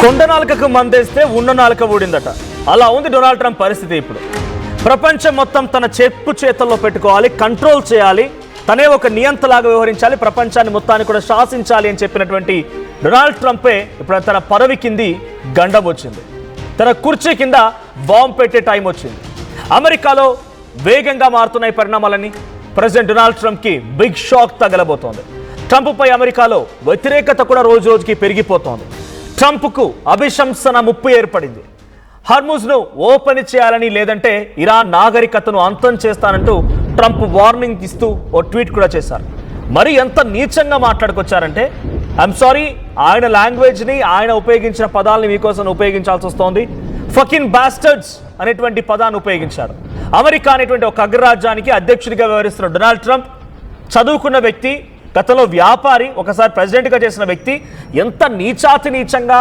కొండ నాలుకకు మందేస్తే ఉన్న నాలుక ఊడిందట. అలా ఉంది డొనాల్డ్ ట్రంప్ పరిస్థితి. ఇప్పుడు ప్రపంచం మొత్తం తన చెప్పు చేతల్లో పెట్టుకోవాలి, కంట్రోల్ చేయాలి, తనే ఒక నియంతలాగా వ్యవహరించాలి, ప్రపంచాన్ని మొత్తాన్ని కూడా శాసించాలి అని చెప్పినటువంటి డొనాల్డ్ ట్రంపే ఇప్పుడు తన పదవి కింది గండం వచ్చింది. తన కుర్చీ కింద బాంబు పెట్టే టైం వచ్చింది. అమెరికాలో వేగంగా మారుతున్న పరిణామాలని ప్రెసిడెంట్ డొనాల్డ్ ట్రంప్కి బిగ్ షాక్ తగలబోతోంది. ట్రంప్పై అమెరికాలో వ్యతిరేకత కూడా రోజు రోజుకి పెరిగిపోతోంది. ట్రంప్కు అభిశంసన ముప్పు ఏర్పడింది. హర్ముజ్ను ఓపెన్ చేయాలని, లేదంటే ఇరాన్ నాగరికతను అంతం చేస్తానంటూ ట్రంప్ వార్నింగ్ ఇస్తూ ఓ ట్వీట్ కూడా చేశారు. మరి ఎంత నీచంగా మాట్లాడుకొచ్చారంటే, ఐఎమ్ సారీ, ఆయన లాంగ్వేజ్ని, ఆయన ఉపయోగించిన పదాలని మీకోసం ఉపయోగించాల్సి వస్తోంది. ఫకిన్ బాస్టర్డ్స్ అనేటువంటి పదాన్ని ఉపయోగించారు. అమెరికా అనేటువంటి ఒక అగ్రరాజ్యానికి అధ్యక్షుడిగా వ్యవహరిస్తున్న డొనాల్డ్ ట్రంప్ చదువుకున్న వ్యక్తి, గతంలో వ్యాపారి, ఒకసారి ప్రెసిడెంట్గా చేసిన వ్యక్తి ఎంత నీచాతి నీచంగా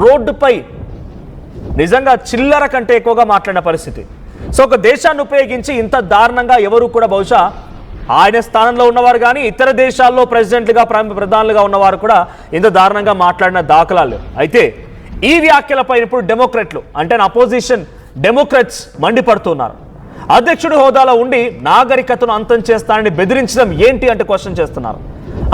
రోడ్డుపై నిజంగా చిల్లర కంటే ఎక్కువగా మాట్లాడిన పరిస్థితి. సో ఒక దేశాన్ని ఉపయోగించి ఇంత దారుణంగా ఎవరు కూడా, బహుశా ఆయన స్థానంలో ఉన్నవారు కానీ ఇతర దేశాల్లో ప్రెసిడెంట్లుగా ప్రధానులుగా ఉన్నవారు కూడా ఇంత దారుణంగా మాట్లాడిన దాఖలాలు. అయితే ఈ వ్యాఖ్యలపై ఇప్పుడు డెమోక్రట్లు అంటే అపోజిషన్ డెమోక్రట్స్ మండిపడుతున్నారు. అధ్యక్షుడి హోదాలో ఉండి నాగరికతను అంతం చేస్తానని బెదిరించడం ఏంటి అంటే క్వశ్చన్ చేస్తున్నారు.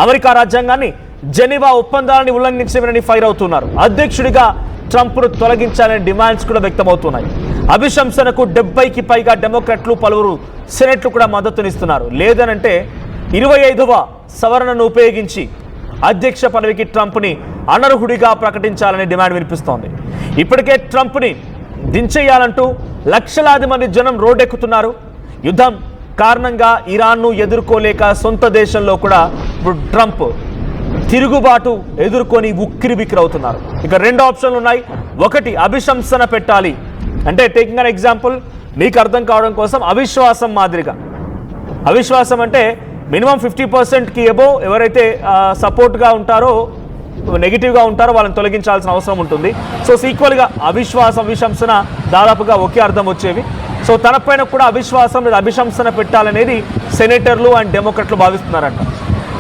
అమెరికా రాజ్యాంగాన్ని, జెనీవా ఒప్పందాలని ఉల్లంఘించమని ఫైర్ అవుతున్నారు. అధ్యక్షుడిగా ట్రంప్ను తొలగించాలనే డిమాండ్స్ కూడా వ్యక్తమవుతున్నాయి. అభిశంసనకు 70కి పైగా డెమోక్రట్లు, పలువురు సెనెట్లు కూడా మద్దతునిస్తున్నారు. లేదనంటే 25వ సవరణను ఉపయోగించి అధ్యక్ష పదవికి ట్రంప్ని అనర్హుడిగా ప్రకటించాలని డిమాండ్ వినిపిస్తోంది. ఇప్పటికే ట్రంప్ని దించేయాలంటూ లక్షలాది మంది జనం రోడ్డెక్కుతున్నారు. యుద్ధం కారణంగా ఇరాన్ను ఎదుర్కోలేక సొంత దేశంలో కూడా ఇప్పుడు ట్రంప్ తిరుగుబాటు ఎదుర్కొని ఉక్కిరిబిక్కిరవుతున్నారు. ఇక రెండు ఆప్షన్లు ఉన్నాయి. ఒకటి, అభిశంసన పెట్టాలి. అంటే టేకింగ్ అన్ ఎగ్జాంపుల్, మీకు అర్థం కావడం కోసం, అవిశ్వాసం మాదిరిగా. అవిశ్వాసం అంటే మినిమం 50%కి ఎబో ఎవరైతే సపోర్ట్గా ఉంటారో, నెగిటివ్గా ఉంటారో వాళ్ళని తొలగించాల్సిన అవసరం ఉంటుంది. సో ఈక్వల్గా అవిశంసన దాదాపుగా ఒకే అర్థం వచ్చేవి. సో తనపైన కూడా అవిశ్వాసం లేదా అభిశంసన పెట్టాలనేది సెనేటర్లు అండ్ డెమోక్రట్లు భావిస్తున్నారంట.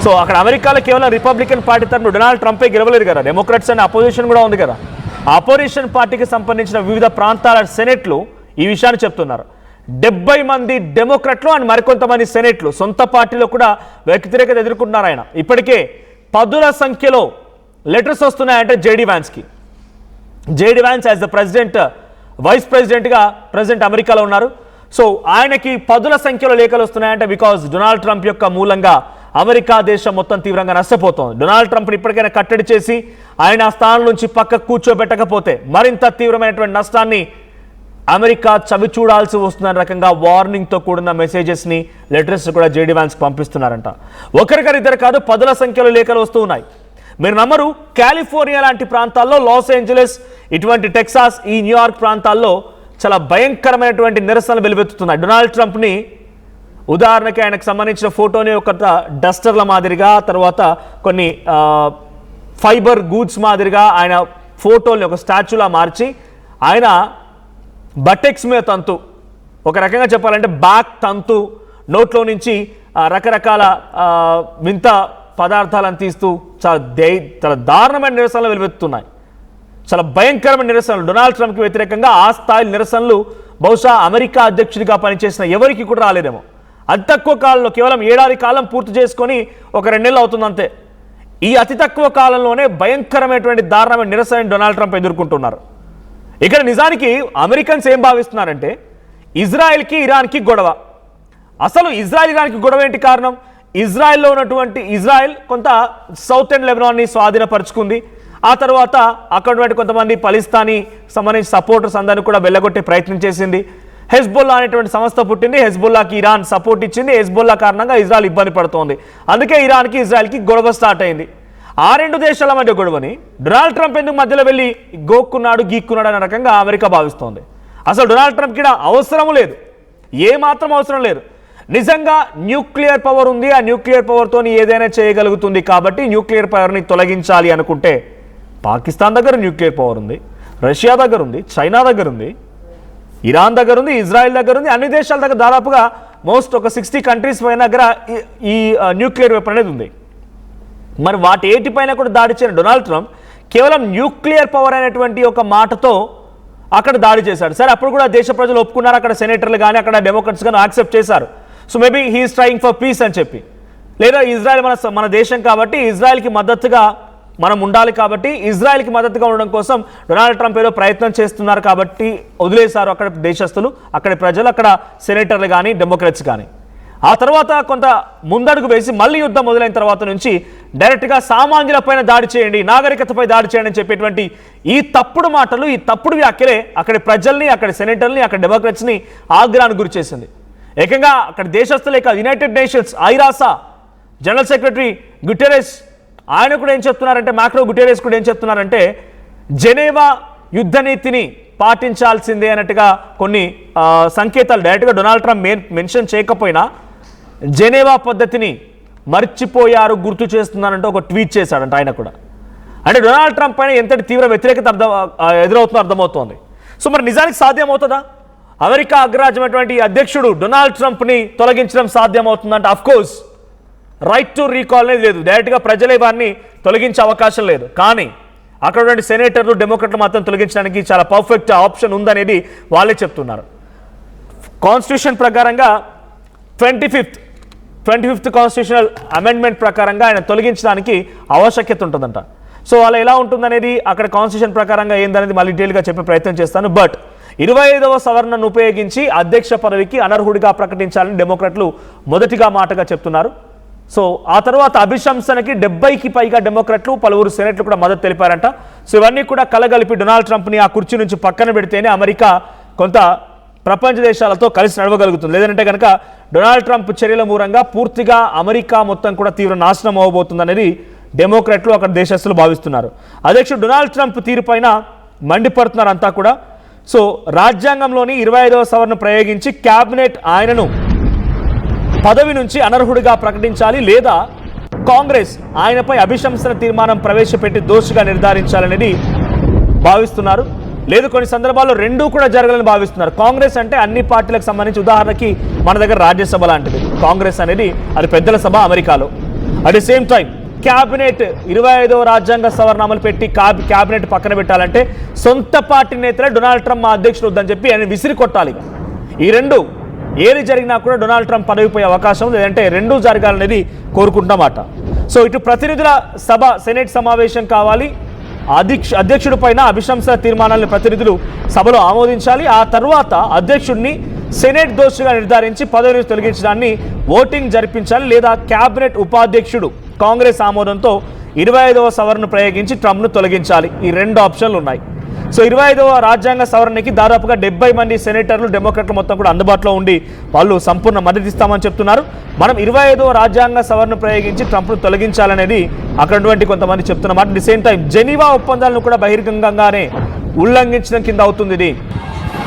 సో అక్కడ అమెరికాలో కేవలం రిపబ్లికన్ పార్టీ తరఫున డొనాల్డ్ ట్రంపే గెలవలేదు కదా, డెమోక్రట్స్ అండ్ అపోజిషన్ కూడా ఉంది కదా. ఆ అపోజిషన్ పార్టీకి సంబంధించిన వివిధ ప్రాంతాల సెనేట్లు ఈ విషయాన్ని చెప్తున్నారు. 70 మంది డెమోక్రట్లు అండ్ మరికొంతమంది సెనేట్లు సొంత పార్టీలో కూడా వ్యతిరేకత ఎదుర్కొంటున్నారు. ఆయన ఇప్పటికే 10ల సంఖ్యలో లెటర్స్ వస్తున్నాయంటే జేడీ వ్యాన్స్కి. JD Vance as the president, vice ప్రెసిడెంట్గా ప్రెసిడెంట్ అమెరికాలో ఉన్నారు. సో ఆయనకి 10ల సంఖ్యలో లేఖలు వస్తున్నాయంటే బికాజ్ డొనాల్డ్ ట్రంప్ యొక్క మూలంగా అమెరికా దేశం మొత్తం తీవ్రంగా నష్టపోతోంది. డొనాల్డ్ ట్రంప్ని ఇప్పటికైనా కట్టడి చేసి ఆయన ఆ స్థానం నుంచి పక్కకు కూర్చోబెట్టకపోతే మరింత తీవ్రమైనటువంటి నష్టాన్ని అమెరికా చవి చూడాల్సి వస్తున్న రకంగా వార్నింగ్తో కూడిన మెసేజెస్ని, లెటర్స్ కూడా జేడీ వ్యాన్స్కి పంపిస్తున్నారంట. ఒకరికరు ఇద్దరు కాదు, 10ల సంఖ్యలో లేఖలు వస్తూ ఉన్నాయి. మీరు నమ్మరు, కాలిఫోర్నియా లాంటి ప్రాంతాల్లో, లాస్ ఏంజలస్, ఇటువంటి టెక్సాస్, ఈ న్యూయార్క్ ప్రాంతాల్లో చాలా భయంకరమైనటువంటి నిరసనలు వెలువెత్తుతున్నాయి. డొనాల్డ్ ట్రంప్ని ఉదాహరణకి ఆయనకు సంబంధించిన ఫోటోని ఒక డస్టర్ల మాదిరిగా, తర్వాత కొన్ని ఫైబర్ గూడ్స్ మాదిరిగా ఆయన ఫోటోని ఒక స్టాచ్యూలా మార్చి, ఆయన బటెక్స్ మీద తంతు, ఒక రకంగా చెప్పాలంటే బ్యాక్ తంతు, నోట్లో నుంచి రకరకాల వింత పదార్థాలను తీస్తూ చాలా దారుణమైన నిరసనలు వెలువెత్తుతున్నాయి. చాలా భయంకరమైన నిరసనలు డొనాల్డ్ ట్రంప్కి వ్యతిరేకంగా. ఆ స్థాయి నిరసనలు బహుశా అమెరికా అధ్యక్షుడిగా పనిచేసిన ఎవరికి కూడా రాలేదేమో. అతి తక్కువ కాలంలో, కేవలం 7 ఏడాది కాలం పూర్తి చేసుకొని ఒక 2 నెలలు అవుతుందంతే. ఈ అతి తక్కువ కాలంలోనే భయంకరమైనటువంటి దారుణమైన నిరసన డొనాల్డ్ ట్రంప్ ఎదుర్కొంటున్నారు. ఇక్కడ నిజానికి అమెరికన్స్ ఏం భావిస్తున్నారంటే, ఇజ్రాయెల్కి ఇరాన్కి గొడవ. అసలు ఇజ్రాయెల్ ఇరాన్కి గొడవ ఏంటి కారణం? ఇజ్రాయెల్లో ఉన్నటువంటి ఇజ్రాయెల్ కొంత సౌత్ అండ్ లెబనాన్ని స్వాధీనపరుచుకుంది. ఆ తర్వాత అక్కడ కొంతమంది పలిస్తానీ సంబంధించి సపోర్టర్స్ అందరినీ కూడా వెళ్ళగొట్టే ప్రయత్నం చేసింది. హెజ్బొల్లా అనేటువంటి సంస్థ పుట్టింది. హెజ్బొల్లాకి ఇరాన్ సపోర్ట్ ఇచ్చింది. హెజ్బొల్లా కారణంగా ఇజ్రాయెల్ ఇబ్బంది పడుతోంది. అందుకే ఇరాన్కి ఇజ్రాయెల్కి గొడవ స్టార్ట్ అయింది. ఆ రెండు దేశాల మధ్య గొడవని డొనాల్డ్ ట్రంప్ ఎందుకు మధ్యలో వెళ్ళి గోక్కున్నాడు, గీక్కున్నాడు అనే రకంగా అమెరికా భావిస్తోంది. అసలు డొనాల్డ్ ట్రంప్కి అవసరం లేదు, ఏమాత్రం అవసరం లేదు. నిజంగా న్యూక్లియర్ పవర్ ఉంది, ఆ న్యూక్లియర్ పవర్తో ఏదైనా చేయగలుగుతుంది. కాబట్టి న్యూక్లియర్ పవర్ని తొలగించాలి అనుకుంటే పాకిస్తాన్ దగ్గర న్యూక్లియర్ పవర్ ఉంది, రష్యా దగ్గర ఉంది, చైనా దగ్గర ఉంది, ఇరాన్ దగ్గర ఉంది, ఇజ్రాయెల్ దగ్గర ఉంది. అన్ని దేశాల దగ్గర దాదాపుగా మోస్ట్ ఒక 60 కంట్రీస్ పైన దగ్గర ఈ న్యూక్లియర్ వెపన్ అనేది ఉంది. మరి వాటి ఏటిపైన కూడా దాడి చేయని డొనాల్డ్ ట్రంప్ కేవలం న్యూక్లియర్ పవర్ అనేటువంటి ఒక మాటతో అక్కడ దాడి చేశాడు. సరే, అప్పుడు కూడా దేశ ప్రజలు ఒప్పుకున్నారు, అక్కడ సెనేటర్లు కానీ అక్కడ డెమోక్రట్స్ కానీ యాక్సెప్ట్ చేశారు. So maybe he's trying for peace అని చెప్పి, లేదా ఇజ్రాయెల్ మన దేశం కాబట్టి ఇజ్రాయెల్కి మద్దతుగా మనం ఉండాలి కాబట్టి ఇజ్రాయెల్కి మద్దతుగా ఉండడం కోసం డొనాల్డ్ ట్రంప్ ఏదో ప్రయత్నం చేస్తున్నారు కాబట్టి వదిలేశారు అక్కడ దేశస్తులు, అక్కడ ప్రజలు, అక్కడ సెనేటర్లు కానీ డెమోక్రట్స్ కానీ. ఆ తర్వాత కొంత ముందడుగు వేసి మళ్ళీ యుద్ధం మొదలైన తర్వాత నుంచి డైరెక్ట్గా సామాన్యులపైన దాడి చేయండి, నాగరికతపై దాడి చేయండి అని చెప్పేటువంటి ఈ తప్పుడు మాటలు, ఈ తప్పుడు వ్యాఖ్యలే అక్కడి ప్రజల్ని, అక్కడి సెనేటర్ని, అక్కడ డెమోక్రట్స్ని ఆగ్రహానికి గురి చేసింది. ఏకంగా అక్కడ దేశస్తులే కాదు, యునైటెడ్ నేషన్స్ ఐరాసా జనరల్ సెక్రటరీ గుటెరెస్ ఆయన కూడా ఏం చెప్తున్నారంటే, మ్యాక్రో గుటెరెస్ కూడా ఏం చెప్తున్నారంటే, జెనీవా యుద్ధ నీతిని పాటించాల్సిందే అన్నట్టుగా కొన్ని సంకేతాలు డైరెక్ట్గా డొనాల్డ్ ట్రంప్ మెన్షన్ చేయకపోయినా జెనీవా పద్ధతిని మర్చిపోయారు, గుర్తు చేస్తున్నారంటే ఒక ట్వీట్ చేశాడంట ఆయన కూడా. అంటే డొనాల్డ్ ట్రంప్ పైన ఎంతటి తీవ్ర వ్యతిరేకత ఎదురవుతుందో అర్థమవుతోంది. సో మరి నిజానికి సాధ్యమవుతుందా? అమెరికా అగ్రరాజ్యమైనటువంటి అధ్యక్షుడు డొనాల్డ్ ట్రంప్ని తొలగించడం సాధ్యమవుతుందంటే అఫ్కోర్స్ రైట్ టు రీకాల్ అనేది లేదు, డైరెక్ట్గా ప్రజలే వారిని తొలగించే అవకాశం లేదు. కానీ అక్కడ సెనేటర్లు డెమోక్రట్లు మాత్రం తొలగించడానికి చాలా పర్ఫెక్ట్ ఆప్షన్ ఉందనేది వాళ్ళే చెప్తున్నారు. కాన్స్టిట్యూషన్ ప్రకారంగా 25th కాన్స్టిట్యూషనల్ అమెండ్మెంట్ ప్రకారంగా ఆయన తొలగించడానికి ఆవశ్యకత ఉంటుందంట. సో అలా ఎలా ఉంటుందనేది అక్కడ కాన్స్టిట్యూషన్ ప్రకారంగా ఏందనేది మళ్ళీ డీటెయిల్గా చెప్పే ప్రయత్నం చేస్తాను. బట్ 25వ సవరణను ఉపయోగించి అధ్యక్ష పదవికి అనర్హుడిగా ప్రకటించాలని డెమోక్రట్లు మొదటిగా మాటగా చెప్తున్నారు. సో ఆ తర్వాత అభిశంసనకి 70కి పైగా డెమోక్రట్లు, పలువురు సెనేట్లు కూడా మద్దతు తెలిపారంట. సో ఇవన్నీ కూడా కలగలిపి డొనాల్డ్ ట్రంప్ని ఆ కుర్చీ నుంచి పక్కన పెడితేనే అమెరికా కొంత ప్రపంచ దేశాలతో కలిసి నడవగలుగుతుంది. లేదంటే కనుక డొనాల్డ్ ట్రంప్ చర్యల మూలంగా పూర్తిగా అమెరికా మొత్తం కూడా తీవ్ర నాశనం అవ్వబోతుందనేది డెమోక్రట్లు, అక్కడ దేశస్తులు భావిస్తున్నారు. అధ్యక్షుడు డొనాల్డ్ ట్రంప్ తీరుపైన మండిపడుతున్నారు అంతా కూడా. సో రాజ్యాంగంలోని 25వ సవరణ ప్రయోగించి క్యాబినెట్ ఆయనను పదవి నుంచి అనర్హుడిగా ప్రకటించాలి, లేదా కాంగ్రెస్ ఆయనపై అభిశంసన తీర్మానం ప్రవేశపెట్టి దోషిగా నిర్ధారించాలనేది భావిస్తున్నారు. లేదు, కొన్ని సందర్భాల్లో రెండూ కూడా జరగాలని భావిస్తున్నారు. కాంగ్రెస్ అంటే అన్ని పార్టీలకు సంబంధించి, ఉదాహరణకి మన దగ్గర రాజ్యసభ లాంటిది కాంగ్రెస్ అనేది, అది పెద్దల సభ అమెరికాలో. At the same time cabinet 25వ రాజ్యాంగ సవరణ అమలు పెట్టి క్యాబినెట్ పక్కన పెట్టాలంటే సొంత పార్టీ నేతలే డొనాల్డ్ ట్రంప్ మా అధ్యక్షుడు వద్దని చెప్పి ఆయన విసిరి కొట్టాలి. ఈ రెండు ఏది జరిగినా కూడా డొనాల్డ్ ట్రంప్ పదవిపోయే అవకాశం, లేదంటే రెండూ జరగాలనేది కోరుకుంటున్నమాట. సో ఇటు ప్రతినిధుల సభ సెనేట్ సమావేశం కావాలి, అధ్యక్షుడి పైన అభిశంసన తీర్మానాలను ప్రతినిధులు సభలో ఆమోదించాలి. ఆ తర్వాత అధ్యక్షుడిని సెనేట్ దోషిగా నిర్ధారించి పదవిని తొలగించడాన్ని ఓటింగ్ జరిపించాలి, లేదా క్యాబినెట్ ఉపాధ్యక్షుడు కాంగ్రెస్ ఆమోదంతో 25వ సవరణ ప్రయోగించి ట్రంప్ను తొలగించాలి. ఈ రెండు ఆప్షన్లు ఉన్నాయి. సో 25వ రాజ్యాంగ సవరణకి దాదాపుగా 70 మంది సెనేటర్లు, డెమోక్రట్లు మొత్తం కూడా అందుబాటులో ఉండి వాళ్ళు సంపూర్ణ మద్దతు ఇస్తామని చెప్తున్నారు. మనం 25వ రాజ్యాంగ సవరణ ప్రయోగించి ట్రంప్ను తొలగించాలనేది అక్కడటువంటి కొంతమంది చెప్తున్నమాట. At the same time Geneva ఒప్పందాలను కూడా బహిరంగంగానే ఉల్లంఘించడం కింద అవుతుంది. ఇది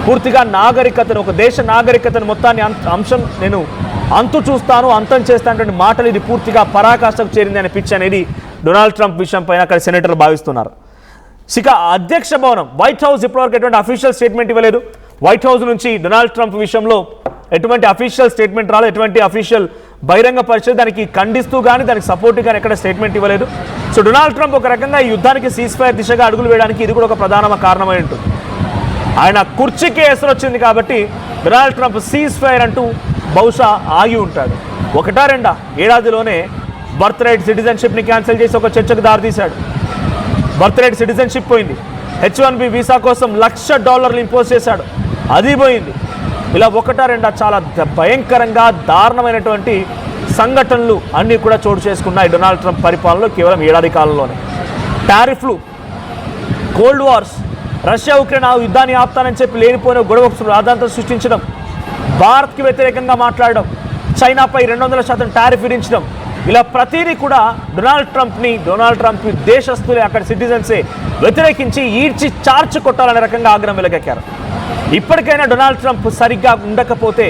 పూర్తిగా నాగరికతను, ఒక దేశ నాగరికతను మొత్తాన్ని అంశం నేను అంతు చూస్తాను, అంతం చేస్తానటువంటి మాటలు ఇది పూర్తిగా పరాకాష్ఠకు చేరింది అనే పిచ్ అనేది డొనాల్డ్ ట్రంప్ విషయం పైన అక్కడ సెనేటర్లు భావిస్తున్నారు. ఇక అధ్యక్ష భవనం, వైట్ హౌస్ ఇప్పటివరకు ఎటువంటి అఫీషియల్ స్టేట్మెంట్ ఇవ్వలేదు. వైట్ హౌస్ నుంచి డొనాల్డ్ ట్రంప్ విషయంలో ఎటువంటి అఫీషియల్ స్టేట్మెంట్ రాలేదు, ఎటువంటి అఫీషియల్ బహిరంగ పరిస్థితి దానికి ఖండిస్తూ కానీ దానికి సపోర్ట్ కానీ ఎక్కడ స్టేట్మెంట్ ఇవ్వలేదు. సో డొనాల్డ్ ట్రంప్ ఒక రకంగా ఈ యుద్ధానికి సీజ్ ఫైర్ దిశగా అడుగులు వేయడానికి ఇది కూడా ఒక ప్రధాన కారణమై ఉంటుంది. ఆయన కుర్చీకి ఎసరు వచ్చింది కాబట్టి డొనాల్డ్ ట్రంప్ సీజ్ ఫైర్ అంటూ బహుశా ఆగి ఉంటాడు. ఒకటా రెండా ఏడాదిలోనే బర్త్ రైట్ సిటిజన్షిప్ని క్యాన్సిల్ చేసి ఒక చర్చకు దారితీశాడు. బర్త్ రైట్ సిటిజన్షిప్ పోయింది. H1B వీసా కోసం $1,00,000 ఇంపోజ్ చేశాడు, అది పోయింది. ఇలా ఒకటా రెండా చాలా భయంకరంగా దారుణమైనటువంటి సంఘటనలు అన్నీ కూడా చోటు చేసుకున్నాయి డొనాల్డ్ ట్రంప్ పరిపాలనలో కేవలం ఏడాది కాలంలోనే. టారిఫ్లు, కోల్డ్ వార్స్, రష్యా ఉక్రెయిన్ యుద్ధాన్ని ఆపుతానని చెప్పి లేనిపోయిన గొడవ రాద్ధాంతం సృష్టించడం, భారత్కి వ్యతిరేకంగా మాట్లాడడం, చైనాపై 200% టారిఫ్ విధించడం, ఇలా ప్రతిదీ కూడా డొనాల్డ్ ట్రంప్ దేశస్తులే, అక్కడ సిటిజన్సే వ్యతిరేకించి ఈడ్చి చార్చి కొట్టాలనే రకంగా ఆగ్రహం వెలగెక్కారు. ఇప్పటికైనా డొనాల్డ్ ట్రంప్ సరిగ్గా ఉండకపోతే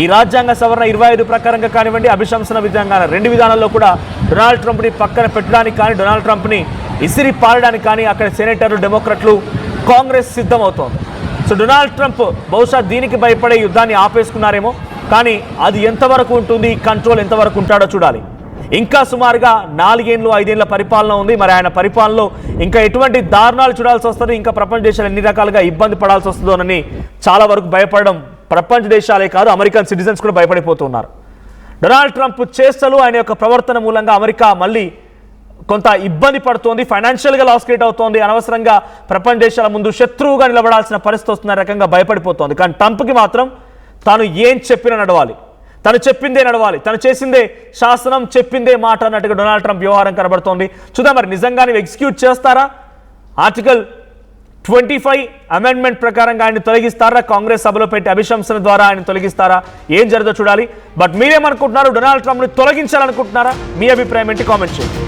ఈ రాజ్యాంగ సవరణ 25 ప్రకారంగా కానివ్వండి, అభిశంసన విధంగా రెండు విధానాల్లో కూడా డొనాల్డ్ ట్రంప్ని పక్కన పెట్టడానికి కానీ, డొనాల్డ్ ట్రంప్ని ఇసిరి పారడానికి కానీ అక్కడ సెనేటర్లు, డెమోక్రట్లు, కాంగ్రెస్ సిద్ధమవుతోంది. సో డొనాల్డ్ ట్రంప్ బహుశా దీనికి భయపడే యుద్ధాన్ని ఆపేసుకున్నారేమో, కానీ అది ఎంతవరకు ఉంటుంది, కంట్రోల్ ఎంతవరకు ఉంటాడో చూడాలి. ఇంకా సుమారుగా 4 ఏళ్ళు 5 ఏళ్ల పరిపాలన ఉంది. మరి ఆయన పరిపాలనలో ఇంకా ఎటువంటి దారుణాలు చూడాల్సి వస్తుంది, ఇంకా ప్రపంచ దేశాలు ఎన్ని రకాలుగా ఇబ్బంది పడాల్సి వస్తుందోనని చాలా వరకు భయపడడం ప్రపంచ దేశాలే కాదు, అమెరికన్ సిటిజన్స్ కూడా భయపడిపోతున్నారు. డొనాల్డ్ ట్రంప్ చేష్టలు, ఆయన యొక్క ప్రవర్తన మూలంగా అమెరికా మళ్ళీ కొంత ఇబ్బంది పడుతోంది, ఫైనాన్షియల్గా లాస్ క్రియేట్ అవుతోంది, అనవసరంగా ప్రపంచ దేశాల ముందు శత్రువుగా నిలబడాల్సిన పరిస్థితి వస్తున్న రకంగా భయపడిపోతోంది. కానీ ట్రంప్కి మాత్రం తాను ఏం చెప్పినా నడవాలి, తను చెప్పిందే నడవాలి, తను చేసిందే శాసనం, చెప్పిందే మాట అన్నట్టుగా డొనాల్డ్ ట్రంప్ వ్యవహారం కనబడుతోంది. చూద్దాం మరి నిజంగానే ఎగ్జిక్యూట్ చేస్తారా, ఆర్టికల్ 25 అమెండ్మెంట్ ప్రకారంగా ఆయన తొలగిస్తారా, కాంగ్రెస్ సభలో పెట్టి అభిశంసన ద్వారా ఆయన తొలగిస్తారా, ఏం జరుగుతుందో చూడాలి. బట్ మీరేమనుకుంటున్నారు, డొనాల్డ్ ట్రంప్ని తొలగించాలనుకుంటున్నారా? మీ అభిప్రాయం ఏంటి, కామెంట్ చేయండి.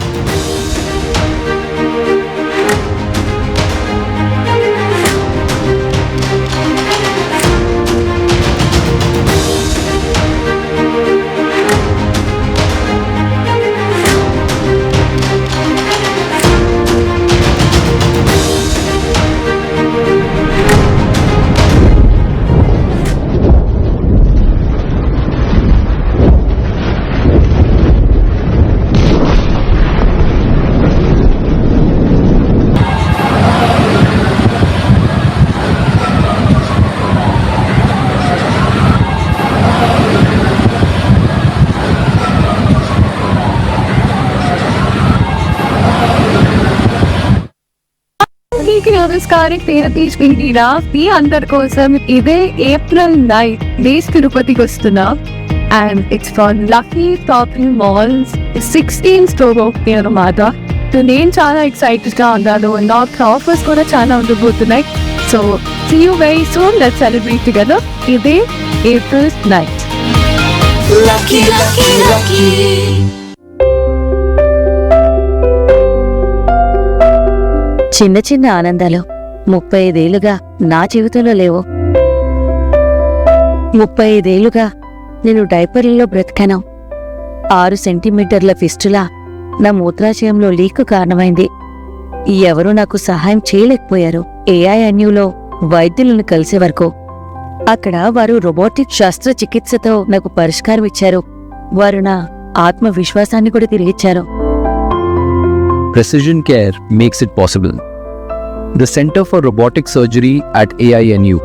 నమస్కారం, మీ అందరి కోసం ఇదే April 9 డేస్ తిరుపతికి వస్తున్నా. And it's for lucky shopping malls 16 store open అన్నమాట. సో నేను చాలా ఎక్సైటెడ్ గా ఉన్నాను, నాకు ఆఫర్స్ కూడా చాలా ఉండబోతున్నాయి. So see you very soon, let's celebrate together. ఇదే April 9. Lucky, lucky, lucky. చిన్న చిన్న ఆనందాలు 35 ఏళ్లుగా నా జీవితంలో లేవు. 35 ఏళ్లుగా నేను డైపర్లలో బ్రతికాను. 6 సెంటీమీటర్ల ఫిస్టులా నా మూత్రాశయంలో లీకు కారణమైంది. ఎవరూ నాకు సహాయం చేయలేకపోయారు. AINUలో వైద్యులను కలిసే వరకు. అక్కడ వారు రోబోటిక్ శస్త్రచికిత్సతో నాకు పరిష్కారం ఇచ్చారు. వారు నా ఆత్మవిశ్వాసాన్ని కూడా తిరిగిచ్చారు. Precision care makes it possible. The Center for Robotic Surgery at AINU